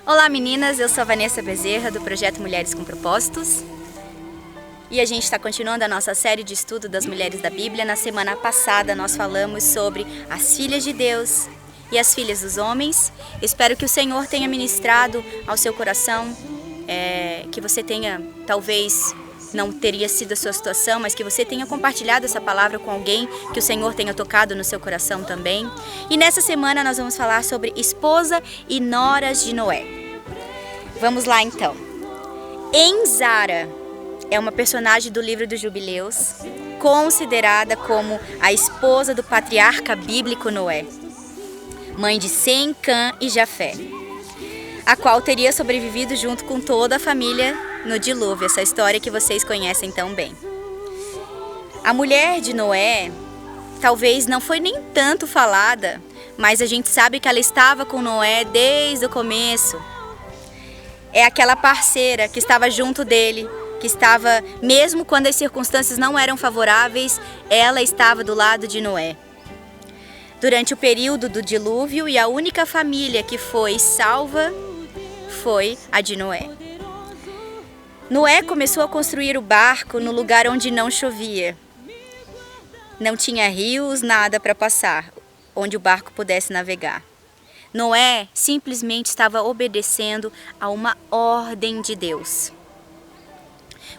Olá meninas, eu sou a Vanessa Bezerra do Projeto Mulheres com Propósitos e a gente está continuando a nossa série de estudo das mulheres da Bíblia. Na semana passada nós falamos sobre as filhas de Deus e as filhas dos homens. Espero que o Senhor tenha ministrado ao seu coração, que você tenha, talvez não teria sido a sua situação, mas que você tenha compartilhado essa palavra com alguém, que o Senhor tenha tocado no seu coração também. E nessa semana nós vamos falar sobre esposa e noras de Noé. Vamos lá então. Enzara é uma personagem do livro dos Jubileus, considerada como a esposa do patriarca bíblico Noé, mãe de Sem, Cã e Jafé, a qual teria sobrevivido junto com toda a família no dilúvio, essa história que vocês conhecem tão bem. A mulher de Noé talvez não foi nem tanto falada, mas a gente sabe que ela estava com Noé desde o começo. É aquela parceira que estava junto dele, que estava, mesmo quando as circunstâncias não eram favoráveis, ela estava do lado de Noé. Durante o período do dilúvio, e a única família que foi salva foi a de Noé. Noé começou a construir o barco no lugar onde não chovia. Não tinha rios, nada para passar, onde o barco pudesse navegar. Noé simplesmente estava obedecendo a uma ordem de Deus.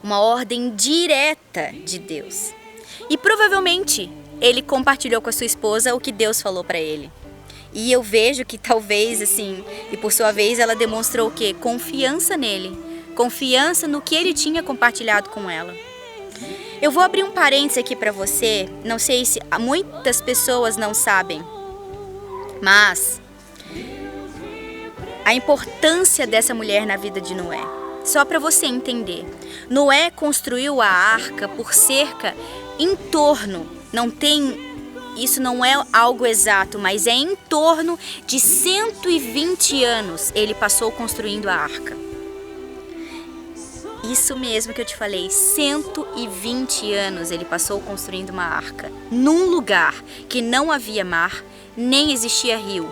Uma ordem direta de Deus. E provavelmente ele compartilhou com a sua esposa o que Deus falou para ele. E eu vejo que talvez assim, e por sua vez ela demonstrou o quê? Confiança nele. Confiança no que ele tinha compartilhado com ela. Eu vou abrir um parênteses aqui para você. Não sei se muitas pessoas não sabem, mas a importância dessa mulher na vida de Noé. Só para você entender. Noé construiu a arca por cerca em torno, isso não é algo exato, mas é em torno de 120 anos ele passou construindo a arca. Isso mesmo que eu te falei, 120 anos ele passou construindo uma arca, num lugar que não havia mar, nem existia rio.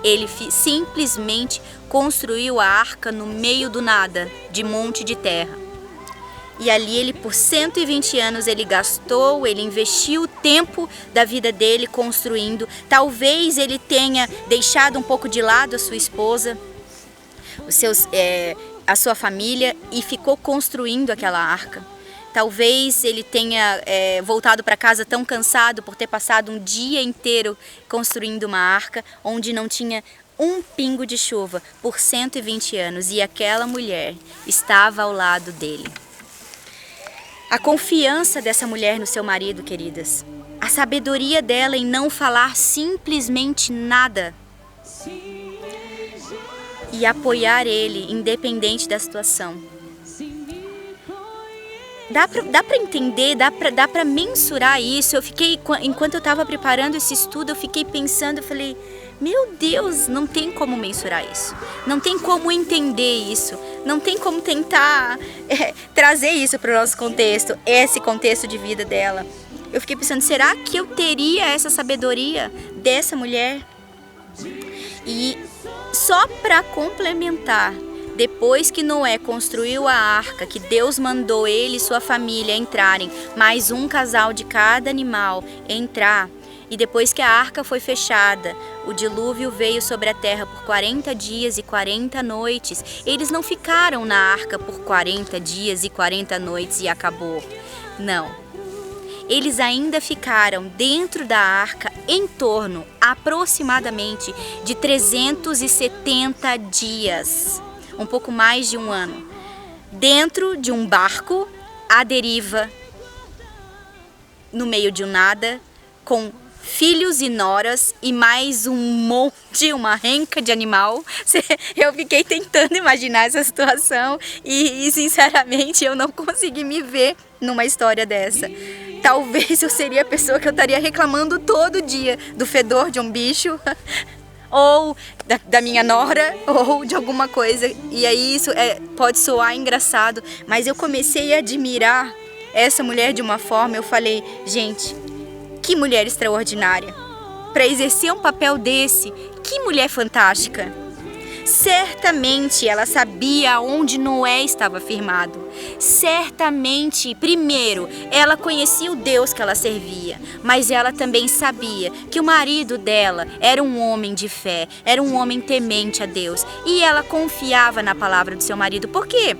Ele simplesmente construiu a arca no meio do nada, de monte de terra. E ali ele, por 120 anos, ele investiu o tempo da vida dele construindo. Talvez ele tenha deixado um pouco de lado a sua esposa, a sua família, e ficou construindo aquela arca. Talvez ele tenha voltado para casa tão cansado por ter passado um dia inteiro construindo uma arca onde não tinha um pingo de chuva por 120 anos, e aquela mulher estava ao lado dele. A confiança dessa mulher no seu marido, queridas, a sabedoria dela em não falar simplesmente nada e apoiar ele, independente da situação. Dá para entender, dá para mensurar isso. Enquanto eu estava preparando esse estudo, eu fiquei pensando, eu falei, meu Deus, não tem como mensurar isso. Não tem como entender isso. Não tem como tentar trazer isso para o nosso contexto, esse contexto de vida dela. Eu fiquei pensando, será que eu teria essa sabedoria dessa mulher? E só para complementar, depois que Noé construiu a arca, que Deus mandou ele e sua família entrarem, mais um casal de cada animal entrar, e depois que a arca foi fechada, o dilúvio veio sobre a terra por 40 dias e 40 noites. Eles não ficaram na arca por 40 dias e 40 noites e acabou. Não. Eles ainda ficaram dentro da arca em torno, aproximadamente, de 370 dias. Um pouco mais de um ano. Dentro de um barco, à deriva, no meio de um nada, com filhos e noras e mais um monte, uma renca de animal. Eu fiquei tentando imaginar essa situação e sinceramente eu não consegui me ver numa história dessa. Talvez eu seria a pessoa que eu estaria reclamando todo dia do fedor de um bicho, ou da minha nora, ou de alguma coisa. E aí isso pode soar engraçado, mas eu comecei a admirar essa mulher de uma forma, eu falei, gente, que mulher extraordinária. Para exercer um papel desse, que mulher fantástica. Certamente ela sabia onde Noé estava firmado. Certamente, primeiro, ela conhecia o Deus que ela servia, mas ela também sabia que o marido dela era um homem de fé, era um homem temente a Deus, e ela confiava na palavra do seu marido. Por quê?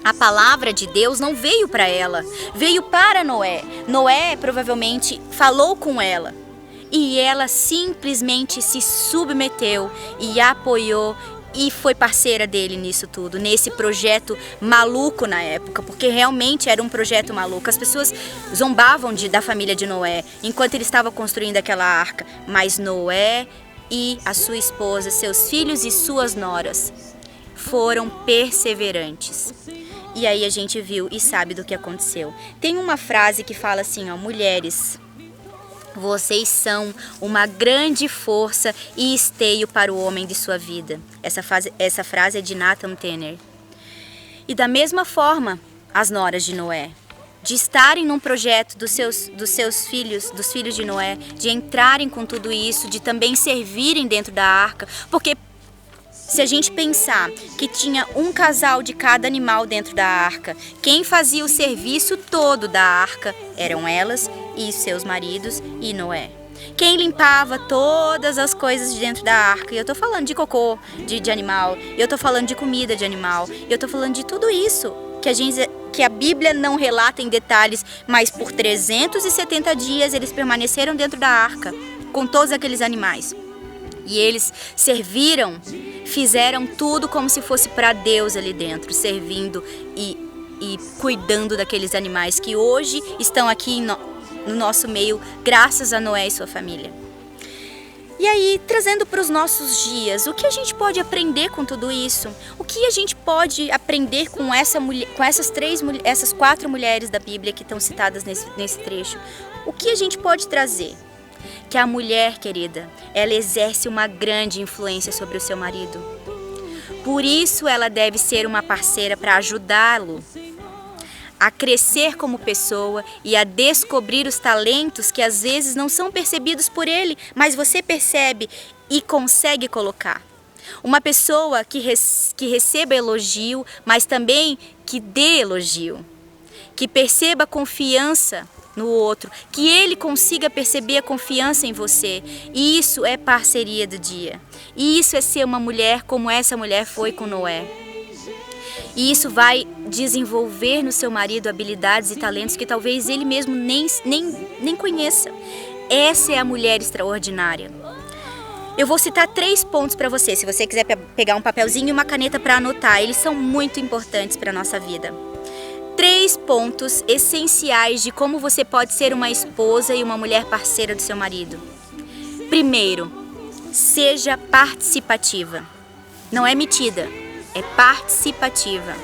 A palavra de Deus não veio para ela, veio para Noé. Noé provavelmente falou com ela. E ela simplesmente se submeteu e apoiou e foi parceira dele nisso tudo, nesse projeto maluco na época, porque realmente era um projeto maluco. As pessoas zombavam da família de Noé enquanto ele estava construindo aquela arca, mas Noé e a sua esposa, seus filhos e suas noras foram perseverantes. E aí a gente viu e sabe do que aconteceu. Tem uma frase que fala assim, ó: mulheres, vocês são uma grande força e esteio para o homem de sua vida. Essa frase é de Nathan Tanner. E da mesma forma, as noras de Noé, de estarem num projeto dos seus filhos, dos filhos de Noé, de entrarem com tudo isso, de também servirem dentro da arca, porque se a gente pensar que tinha um casal de cada animal dentro da arca, quem fazia o serviço todo da arca eram elas e seus maridos e Noé. Quem limpava todas as coisas de dentro da arca, e eu tô falando de cocô de animal, eu tô falando de comida de animal, eu tô falando de tudo isso que a Bíblia não relata em detalhes, mas por 370 dias eles permaneceram dentro da arca com todos aqueles animais. E eles serviram, fizeram tudo como se fosse para Deus ali dentro, servindo e cuidando daqueles animais que hoje estão aqui no nosso meio, graças a Noé e sua família. E aí, trazendo para os nossos dias, o que a gente pode aprender com tudo isso? O que a gente pode aprender com essas 4 mulheres da Bíblia que estão citadas nesse trecho? O que a gente pode trazer? Que a mulher, querida, ela exerce uma grande influência sobre o seu marido. Por isso ela deve ser uma parceira para ajudá-lo a crescer como pessoa e a descobrir os talentos que às vezes não são percebidos por ele, mas você percebe e consegue colocar. Uma pessoa que receba elogio, mas também que dê elogio. Que perceba confiança no outro, que ele consiga perceber a confiança em você. E isso é parceria do dia. E isso é ser uma mulher como essa mulher foi com Noé. E isso vai desenvolver no seu marido habilidades e talentos que talvez ele mesmo nem conheça. Essa é a mulher extraordinária. Eu vou citar 3 pontos para você, se você quiser pegar um papelzinho e uma caneta para anotar. Eles são muito importantes para a nossa vida. 3 pontos essenciais de como você pode ser uma esposa e uma mulher parceira do seu marido. Primeiro, seja participativa. Não é metida, é participativa.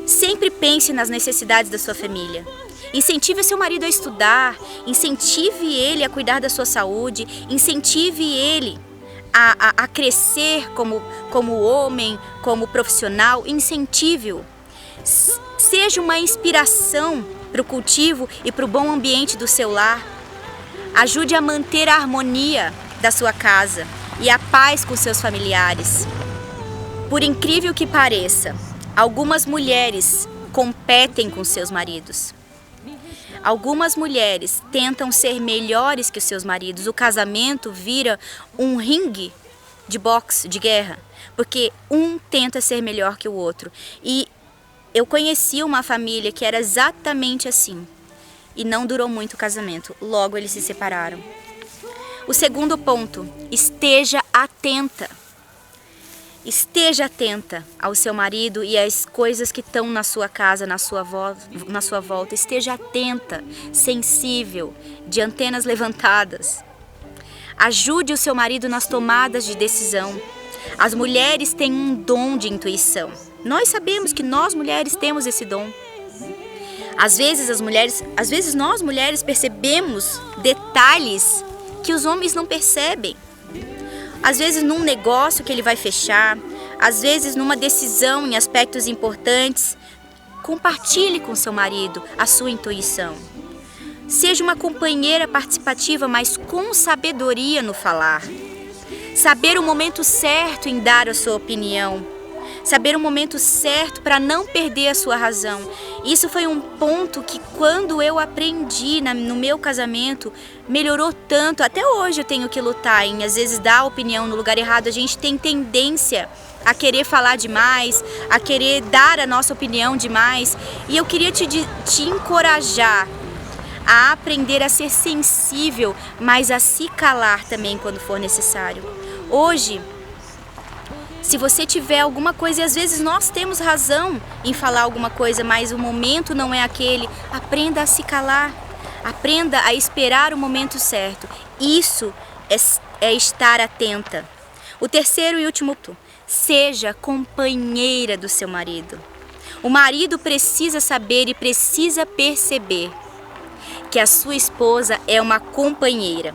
Sempre pense nas necessidades da sua família. Incentive seu marido a estudar, incentive ele a cuidar da sua saúde, incentive ele a crescer como homem, como profissional, incentive-o. Seja uma inspiração para o cultivo e para o bom ambiente do seu lar. Ajude a manter a harmonia da sua casa e a paz com seus familiares. Por incrível que pareça, algumas mulheres competem com seus maridos. Algumas mulheres tentam ser melhores que os seus maridos. O casamento vira um ringue de boxe, de guerra, porque um tenta ser melhor que o outro. E eu conheci uma família que era exatamente assim. E não durou muito o casamento. Logo eles se separaram. O segundo ponto, esteja atenta. Esteja atenta ao seu marido e às coisas que estão na sua casa, na sua volta. Esteja atenta, sensível, de antenas levantadas. Ajude o seu marido nas tomadas de decisão. As mulheres têm um dom de intuição. Nós sabemos que nós mulheres temos esse dom. Às vezes nós mulheres percebemos detalhes que os homens não percebem. Às vezes num negócio que ele vai fechar, às vezes numa decisão em aspectos importantes. Compartilhe com seu marido a sua intuição. Seja uma companheira participativa, mas com sabedoria no falar. saber o momento certo em dar a sua opinião, saber o momento certo para não perder a sua razão. Isso foi um ponto que quando eu aprendi no meu casamento, melhorou tanto. Até hoje eu tenho que lutar em, às vezes, dar opinião no lugar errado. A gente tem tendência a querer falar demais, a querer dar a nossa opinião demais. E eu queria te encorajar a aprender a ser sensível, mas a se calar também quando for necessário. Hoje, se você tiver alguma coisa, e às vezes nós temos razão em falar alguma coisa, mas o momento não é aquele, aprenda a se calar, aprenda a esperar o momento certo. Isso é estar atenta. O terceiro e último ponto, seja companheira do seu marido. O marido precisa saber e precisa perceber que a sua esposa é uma companheira,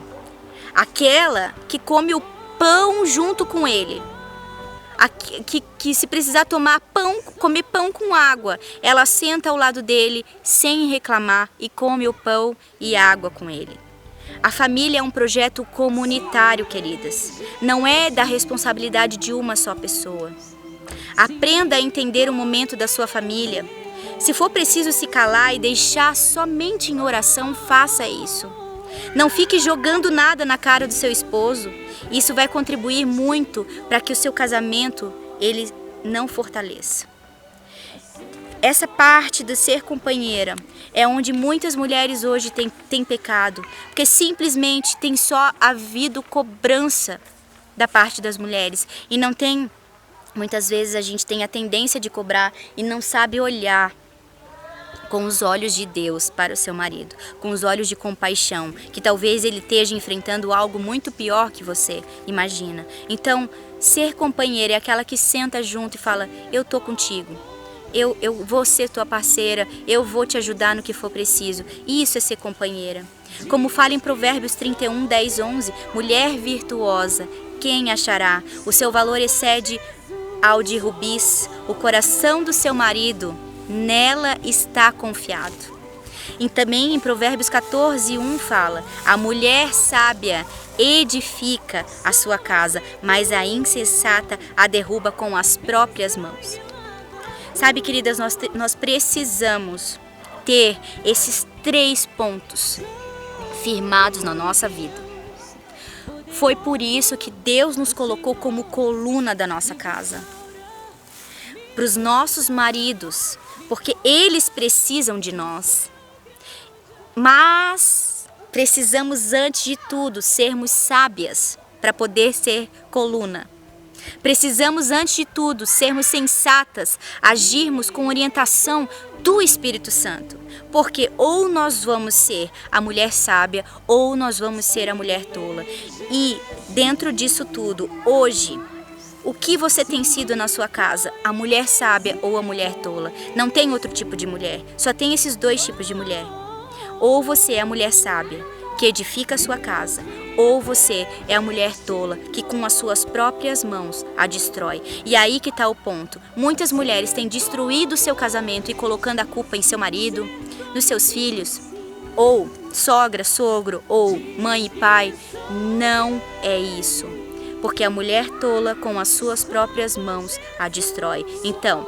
aquela que come o pão junto com ele. Que se precisar tomar pão, comer pão com água, ela senta ao lado dele sem reclamar e come o pão e água com ele. A família é um projeto comunitário, queridas. Não é da responsabilidade de uma só pessoa. Aprenda a entender o momento da sua família. Se for preciso se calar e deixar somente em oração, faça isso. Não fique jogando nada na cara do seu esposo. Isso vai contribuir muito para que o seu casamento ele não fortaleça. Essa parte de ser companheira é onde muitas mulheres hoje têm pecado, porque simplesmente tem só havido cobrança da parte das mulheres e não tem, muitas vezes a gente tem a tendência de cobrar e não sabe olhar com os olhos de Deus para o seu marido, com os olhos de compaixão, que talvez ele esteja enfrentando algo muito pior que você imagina. Então, ser companheira é aquela que senta junto e fala, eu tô contigo, eu vou ser tua parceira, eu vou te ajudar no que for preciso. Isso é ser companheira. Como fala em Provérbios 31, 10, 11, mulher virtuosa, quem achará? O seu valor excede ao de rubis, o coração do seu marido nela está confiado. E também em Provérbios 14, 1 fala, a mulher sábia edifica a sua casa, mas a insensata a derruba com as próprias mãos. Sabe, queridas, nós precisamos ter esses 3 pontos firmados na nossa vida. Foi por isso que Deus nos colocou como coluna da nossa casa. Para os nossos maridos, porque eles precisam de nós. Mas precisamos, antes de tudo, sermos sábias para poder ser coluna. Precisamos, antes de tudo, sermos sensatas, agirmos com orientação do Espírito Santo. Porque ou nós vamos ser a mulher sábia, ou nós vamos ser a mulher tola. E dentro disso tudo, hoje, o que você tem sido na sua casa? A mulher sábia ou a mulher tola? Não tem outro tipo de mulher, só tem esses 2 tipos de mulher. Ou você é a mulher sábia, que edifica a sua casa, ou você é a mulher tola, que com as suas próprias mãos a destrói. E aí que está o ponto. Muitas mulheres têm destruído o seu casamento e colocando a culpa em seu marido, nos seus filhos, ou sogra, sogro, ou mãe e pai. Não é isso. Porque a mulher tola com as suas próprias mãos a destrói. Então,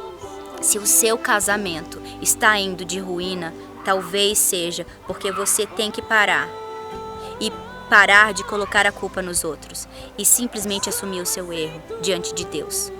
se o seu casamento está indo de ruína, talvez seja porque você tem que parar de colocar a culpa nos outros e simplesmente assumir o seu erro diante de Deus.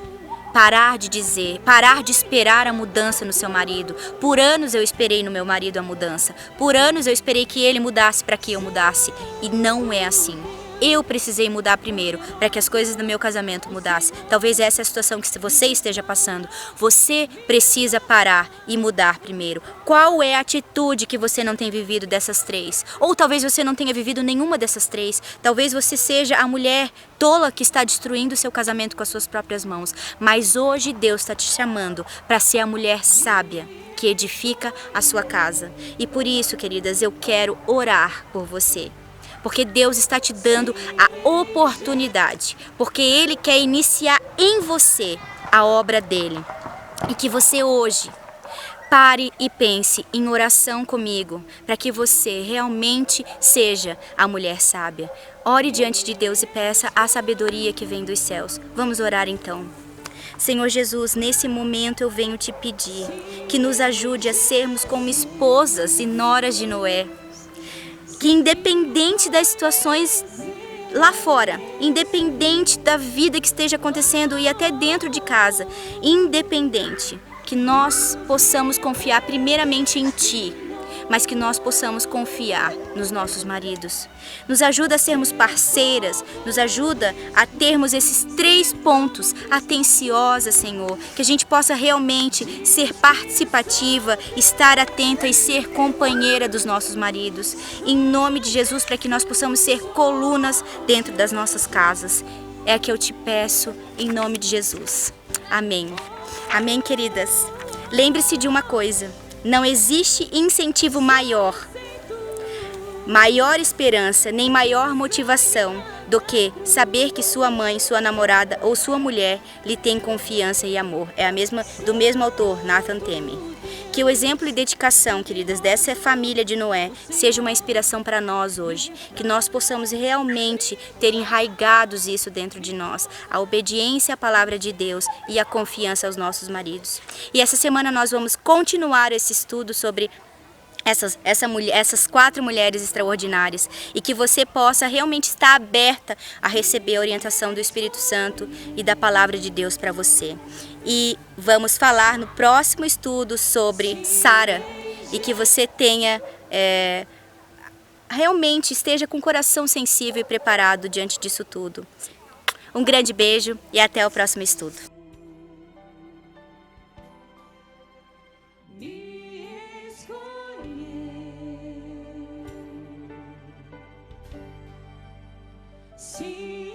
Parar de esperar a mudança no seu marido. Por anos eu esperei no meu marido a mudança. Por anos eu esperei que ele mudasse para que eu mudasse. E não é assim. Eu precisei mudar primeiro para que as coisas do meu casamento mudassem. Talvez essa é a situação que você esteja passando. Você precisa parar e mudar primeiro. Qual é a atitude que você não tem vivido dessas 3? Ou talvez você não tenha vivido nenhuma dessas 3. Talvez você seja a mulher tola que está destruindo o seu casamento com as suas próprias mãos. Mas hoje Deus está te chamando para ser a mulher sábia que edifica a sua casa. E por isso, queridas, eu quero orar por você. Porque Deus está te dando a oportunidade, porque Ele quer iniciar em você a obra dEle. E que você hoje pare e pense em oração comigo, para que você realmente seja a mulher sábia. Ore diante de Deus e peça a sabedoria que vem dos céus. Vamos orar então. Senhor Jesus, nesse momento eu venho te pedir que nos ajude a sermos como esposas e noras de Noé. Que independente das situações lá fora, independente da vida que esteja acontecendo e até dentro de casa, independente, que nós possamos confiar primeiramente em Ti, mas que nós possamos confiar nos nossos maridos. Nos ajuda a sermos parceiras, nos ajuda a termos esses 3 pontos atenciosas, Senhor, que a gente possa realmente ser participativa, estar atenta e ser companheira dos nossos maridos. Em nome de Jesus, para que nós possamos ser colunas dentro das nossas casas. É o que eu te peço, em nome de Jesus. Amém. Amém, queridas. Lembre-se de uma coisa. Não existe incentivo maior esperança, nem maior motivação do que saber que sua mãe, sua namorada ou sua mulher lhe tem confiança e amor. É do mesmo autor, Nathan Temme. Que o exemplo e dedicação, queridas, dessa família de Noé seja uma inspiração para nós hoje. Que nós possamos realmente ter enraigados isso dentro de nós. A obediência à palavra de Deus e a confiança aos nossos maridos. E essa semana nós vamos continuar esse estudo sobre essas 4 mulheres extraordinárias e que você possa realmente estar aberta a receber a orientação do Espírito Santo e da palavra de Deus para você. E vamos falar no próximo estudo sobre Sara e que você tenha realmente esteja com o coração sensível e preparado diante disso tudo. Um grande beijo e até o próximo estudo. Se